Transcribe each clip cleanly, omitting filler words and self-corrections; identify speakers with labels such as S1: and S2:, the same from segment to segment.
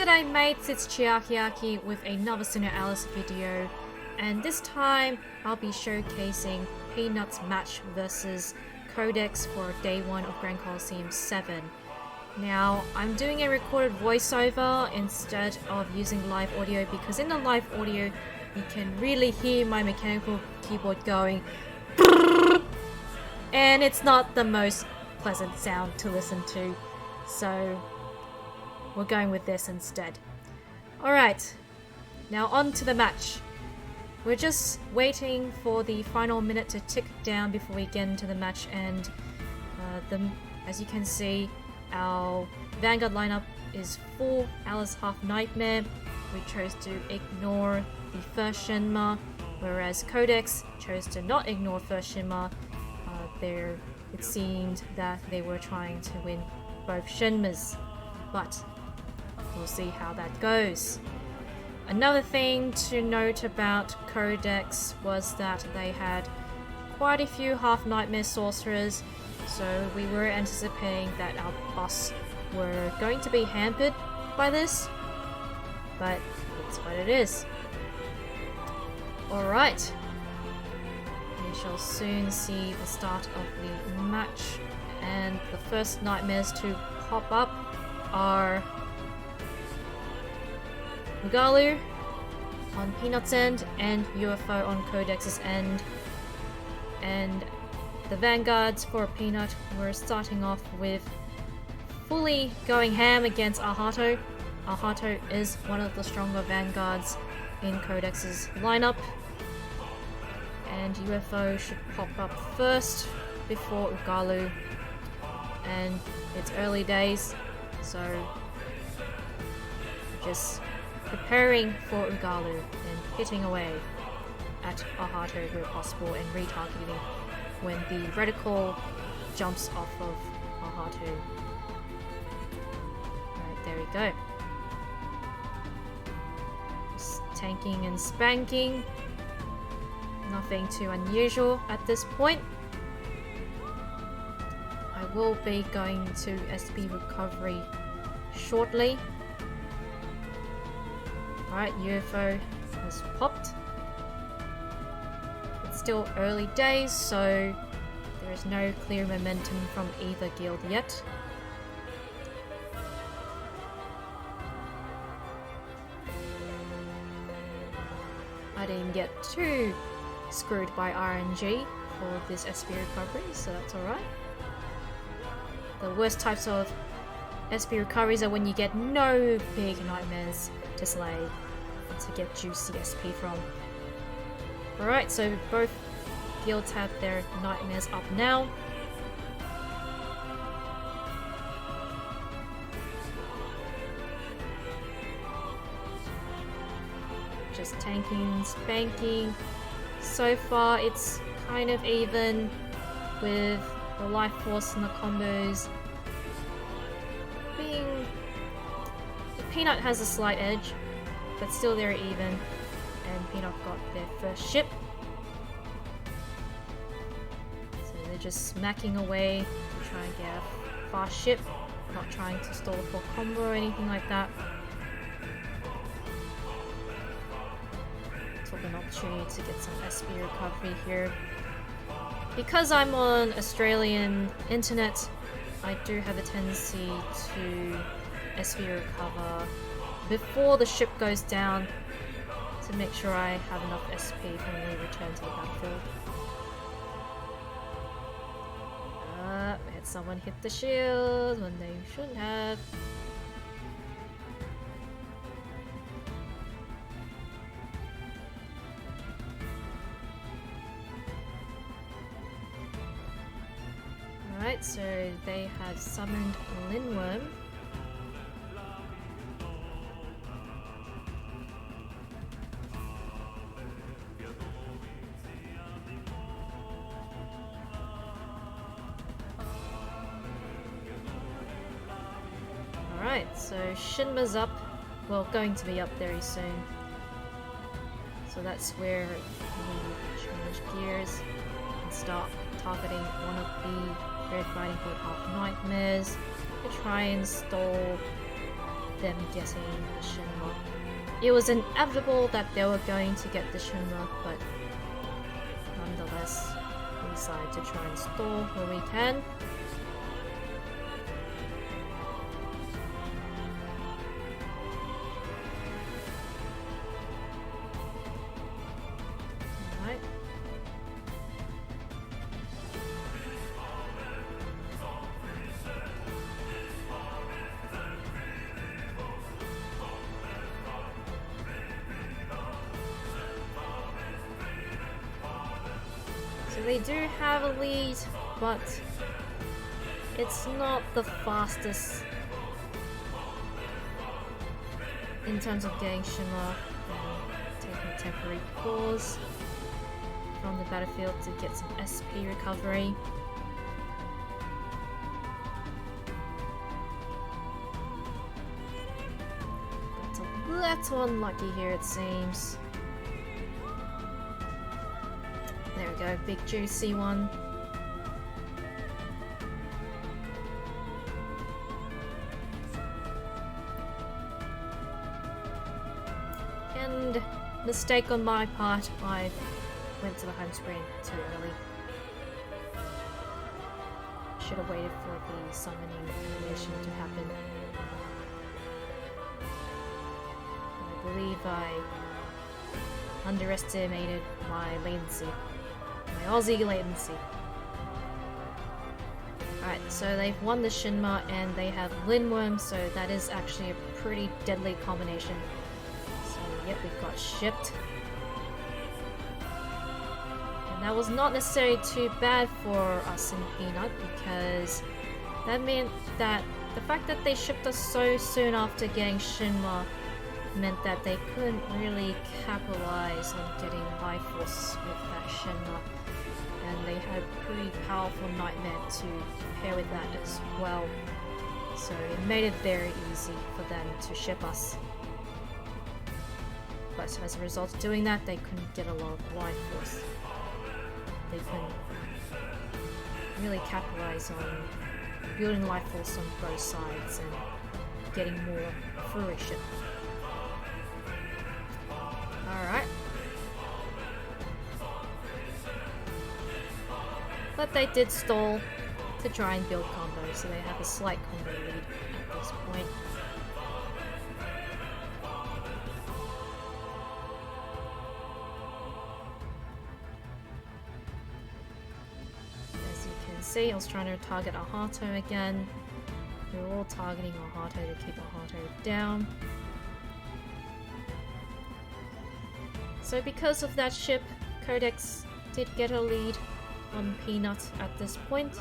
S1: G'day mates, it's Chiaki with another SINoALICE video, and this time I'll be showcasing Peanut's match versus Codex for day 1 of Gran Colosseum 7. Now, I'm doing a recorded voiceover instead of using live audio because in the live audio you can really hear my mechanical keyboard going and it's not the most pleasant sound to listen to, so we're going with this instead. Alright, now on to the match. We're just waiting for the final minute to tick down before we get into the match, and as you can see, our Vanguard lineup is full Alice Half Nightmare. We chose to ignore the first Shinma, whereas Codex chose to not ignore first Shinma. It seemed that they were trying to win both Shinmas, but we'll see how that goes. Another thing to note about Codex was that they had quite a few Half Nightmare sorcerers, so we were anticipating that our boss were going to be hampered by this, but it's what it is. Alright, we shall soon see the start of the match, and the first nightmares to pop up are Mugalu on Peanut's end and UFO on Codex's end, and the vanguards for Peanut were starting off with fully going ham against Ahato. Ahato is one of the stronger vanguards in Codex's lineup, and UFO should pop up first before Ugalu, and it's early days, so just preparing for Ugalu and hitting away at Ahato where possible and retargeting when the reticle jumps off of Ahato. Right, there we go. Just tanking and spanking. Nothing too unusual at this point. I will be going to SP recovery shortly. Alright, UFO has popped. It's still early days, so there is no clear momentum from either guild yet. I didn't get too screwed by RNG for this SP recovery, so that's alright. The worst types of SP recoveries are when you get no big nightmares to slay and to get juicy SP from. Alright, so both guilds have their nightmares up now. Just tanking, spanking. So far it's kind of even with the life force and the combos being... Peanut has a slight edge, but still they're even, and Peanut got their first ship. So they're just smacking away to try and get a fast ship, not trying to stall for combo or anything like that. Took an opportunity to get some SP recovery here. Because I'm on Australian internet, I do have a tendency to SP recover before the ship goes down to make sure I have enough SP when we return to the battlefield. We had someone hit the shield when they shouldn't have. Alright, so they have summoned Linworm. Alright, so Shinma's up. Well, going to be up very soon. So that's where we change gears and start targeting one of the Red Riding Hood Half Nightmares to try and stall them getting the Shinra. It was inevitable that they were going to get the Shinra, but nonetheless, we decided to try and stall where we can. Alright. So they do have a lead, but it's not the fastest in terms of getting Shinra and taking a temporary pause from the battlefield to get some SP recovery. That's a little unlucky here, it seems. There we go, big juicy one. And mistake on my part, I went to the home screen too early. Should have waited for the summoning animation to happen. I believe I underestimated my latency. My Aussie latency. Alright, so they've won the Shinra and they have Lindworm, so that is actually a pretty deadly combination. So yep, we've got shipped. And that was not necessarily too bad for us in Peanut, because that meant that the fact that they shipped us so soon after getting Shinra meant that they couldn't really capitalize on getting Life Force with that Shinra. And they had a pretty powerful Nightmare to pair with that as well. So it made it very easy for them to ship us. But as a result of doing that, they couldn't get a lot of Life Force. They couldn't really capitalize on building Life Force on both sides and getting more fruition. Alright. But they did stall to try and build combos, so they have a slight combo lead at this point. As you can see, I was trying to target Ahato again. We were all targeting Ahato to keep Ahato down. So because of that ship, Codex did get a lead on Peanut at this point.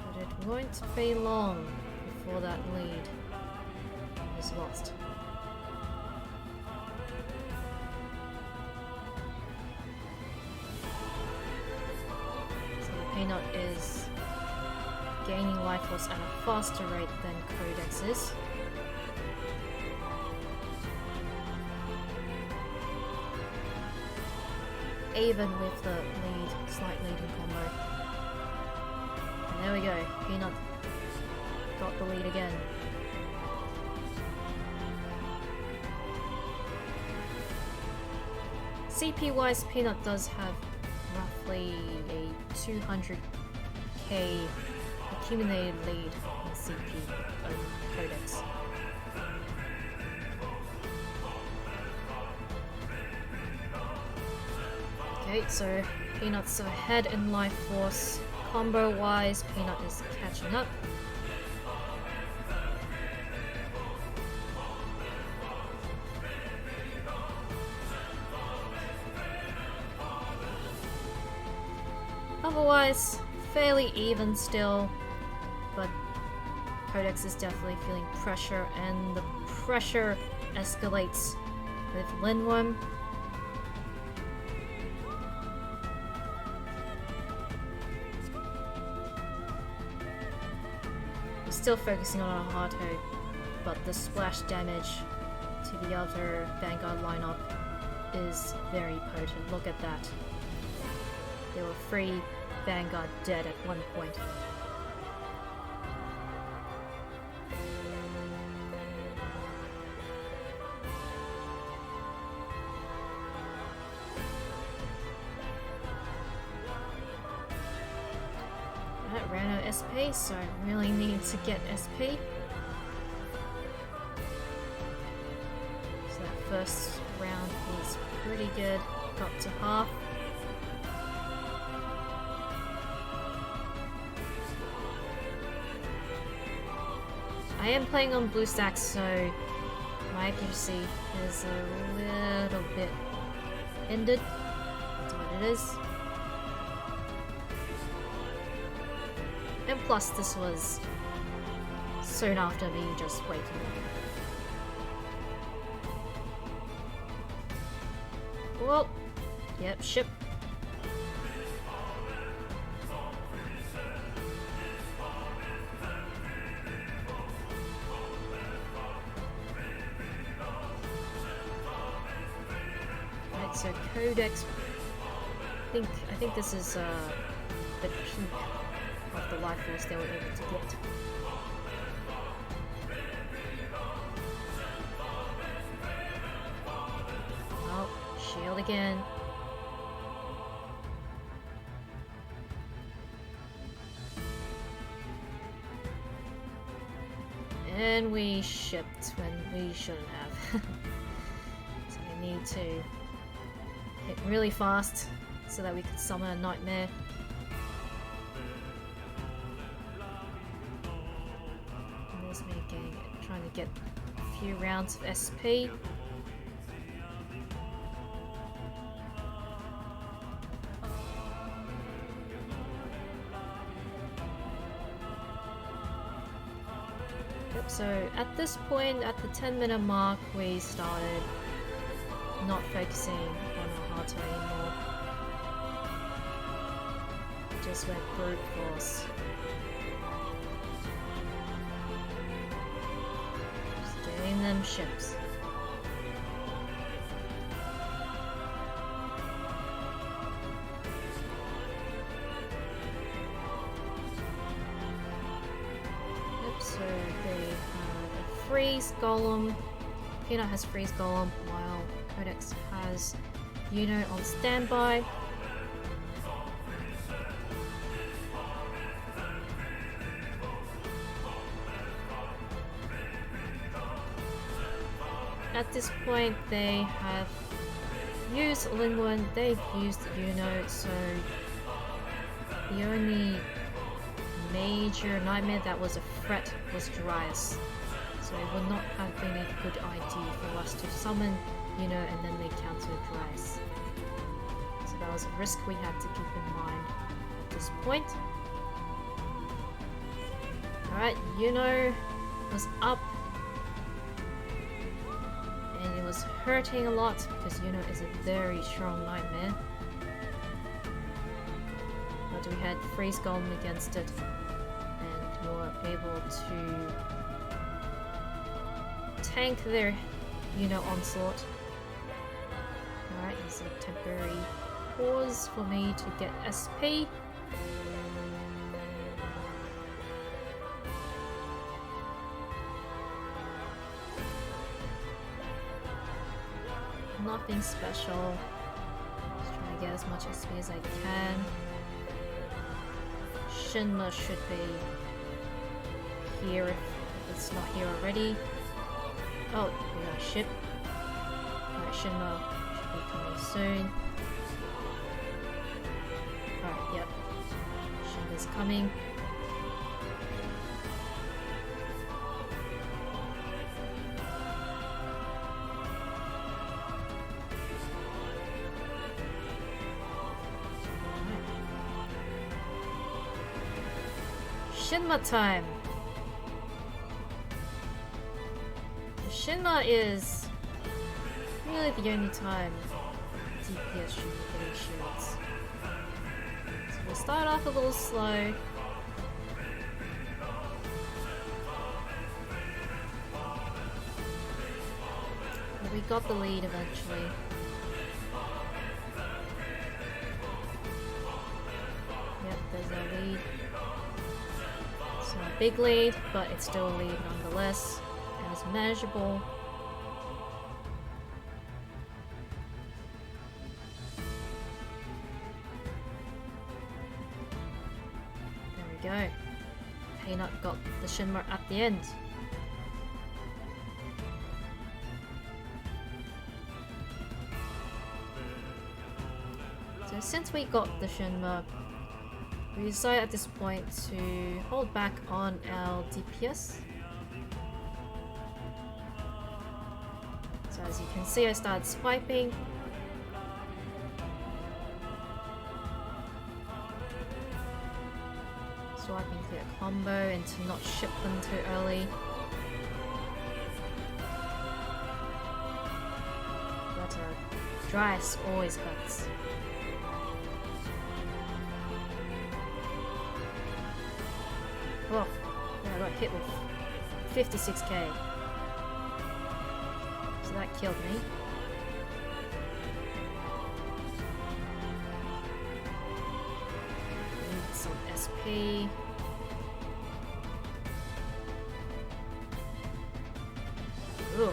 S1: But it won't be long before that lead is lost. So Peanut is gaining Life Force at a faster rate than Codex is. Even with the slight lead in combo. And there we go, Peanut got the lead again. CP wise, Peanut does have roughly a 200k accumulated lead in CP over Codex. Okay, so Peanut's ahead in Life Force. Combo wise, Peanut is catching up. Otherwise, fairly even still, but Codex is definitely feeling pressure, and the pressure escalates with Lindworm. We're still focusing on Ahato, but the splash damage to the other Vanguard lineup is very potent. Look at that. There were 3 Vanguard dead at one point. I ran out of SP, so I really need to get SP. So that first round was pretty good. Got to half. I am playing on blue stacks, so my accuracy is a little bit hindered. That's what it is. And plus, this was soon after me just waking up. Well, yep, ship. Right, so Codex. I think this is the peak of the life force they were able to get. Oh, shield again. And we shipped when we shouldn't have. So we need to hit really fast so that we could summon a nightmare. Trying to get a few rounds of SP. Yep, so at this point, at the 10-minute mark, we started not focusing on our auto anymore. Just went brute force. Getting them ships. Yep, so they have a freeze golem. Peanut has freeze golem, while Codex has Yuno on standby. At this point, they have used Lingwen, they've used Yuno, so the only major nightmare that was a threat was Darius. So it would not have been a good idea for us to summon Yuno and then they counter Darius. So that was a risk we had to keep in mind at this point. Alright, Yuno was up. And it was hurting a lot because Yuno is a very strong nightmare. But we had Freeze Golem against it and we were able to tank their Yuno onslaught. Alright, there's a temporary pause for me to get SP. Nothing special. Just trying to get as much SP as I can. Shinma should be here if it's not here already. Oh, we got a ship. Alright, Shinma should be coming soon. Alright, yep. Shinma's coming. Shinma time! Shinma is really the only time DPS should be getting shields. So we'll start off a little slow. But we got the lead eventually. the lead. It's not a big lead, but it's still a lead nonetheless, and it's manageable. There we go. Peanut got the Shinra at the end. So since we got the Shinra, we decided at this point to hold back on our DPS. So as you can see, I started swiping. Swiping to a combo and to not ship them too early. But dry ice always hurts. Oh, yeah, I got hit with 56k. So that killed me. Need some SP. Ooh.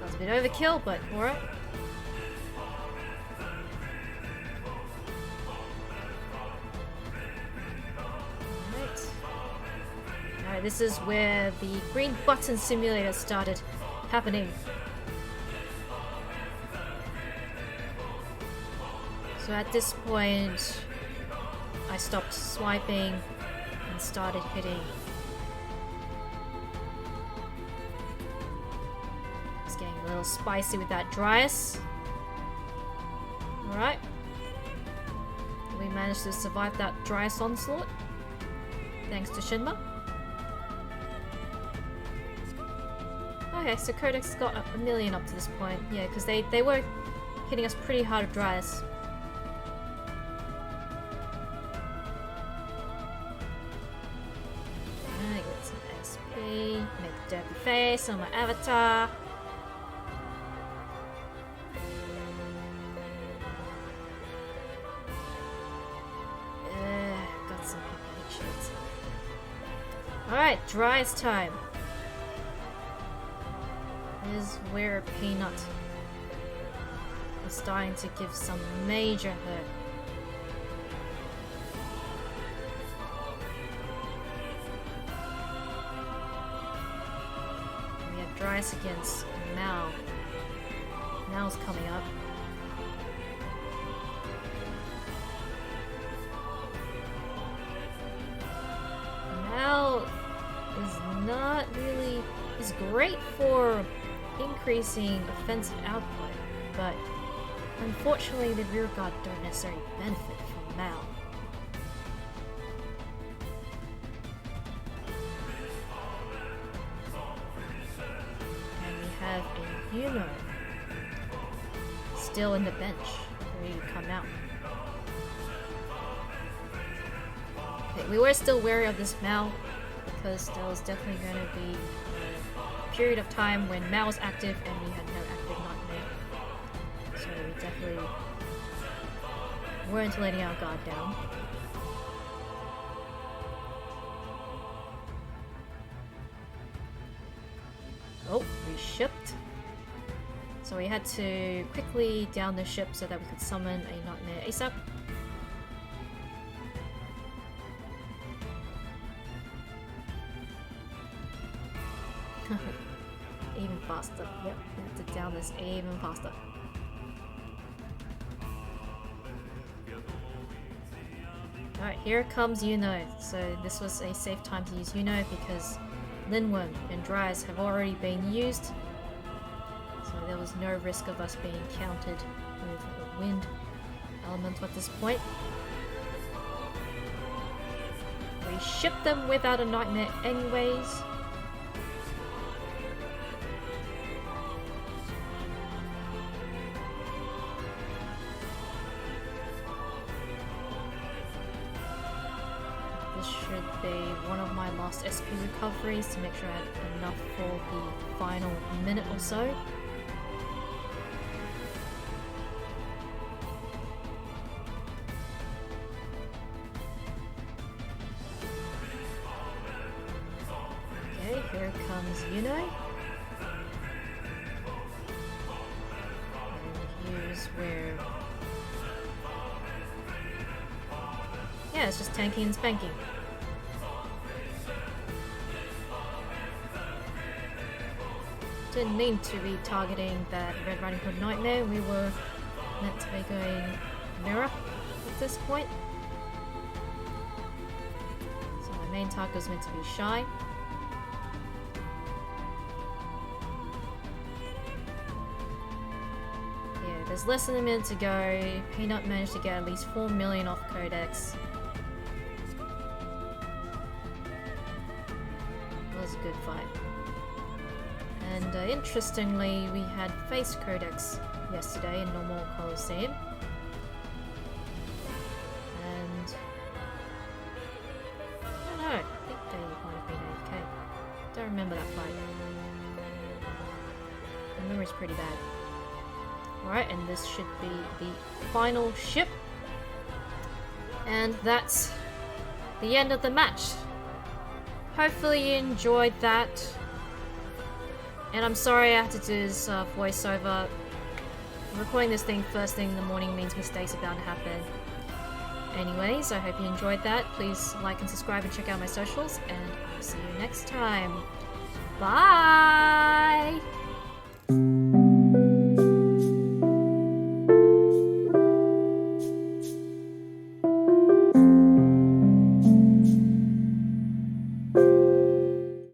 S1: That was a bit overkill, but alright. Alright, this is where the green button simulator started happening. So at this point, I stopped swiping and started hitting. It's getting a little spicy with that Dryas. Alright. We managed to survive that Dryas onslaught. Thanks to Shinra. Okay, so Codex got a million up to this point. Yeah, because they were hitting us pretty hard with Dryas. Get some SP, make a derpy face on my avatar. Got some shit. Alright, Dryas time. Is where Peanut is starting to give some major hurt. We have Dryas against Mal. Mal's coming up. Mal is not really... is great for increasing offensive output, but unfortunately the rear guard don't necessarily benefit from Mal. And we have a Yuno still in the bench, ready to come out. Okay, we were still wary of this Mal because there was definitely going to be period of time when Mal was active and we had no active nightmare. So we definitely weren't letting our guard down. Oh, we shipped. So we had to quickly down the ship so that we could summon a nightmare ASAP. Even faster. Yep, we have to down this even faster. Alright, here comes Yuno. So this was a safe time to use Yuno because Linworm and Dryas have already been used. So there was no risk of us being countered with a wind elemental at this point. We shipped them without a nightmare anyways. Should be one of my last SP recoveries to make sure I had enough for the final minute or so. here comes Yuno. And here's where... Yeah, it's just tanking and spanking. Didn't mean to be targeting that Red Riding Hood Nightmare. We were meant to be going mirror at this point. So my main target was meant to be Shy. Yeah, there's less than a minute to go. Peanut managed to get at least 4 million off Codex. It was a good fight. And interestingly, we had faced Codex yesterday in normal Colosseum. And I don't know, I think they might have been AFK. Don't remember that fight. My memory's pretty bad. Alright, and this should be the final ship. And that's the end of the match. Hopefully you enjoyed that. And I'm sorry I had to do this voiceover. Recording this thing first thing in the morning means mistakes are bound to happen. Anyways, I hope you enjoyed that. Please like and subscribe and check out my socials, and I'll see you next time. Bye!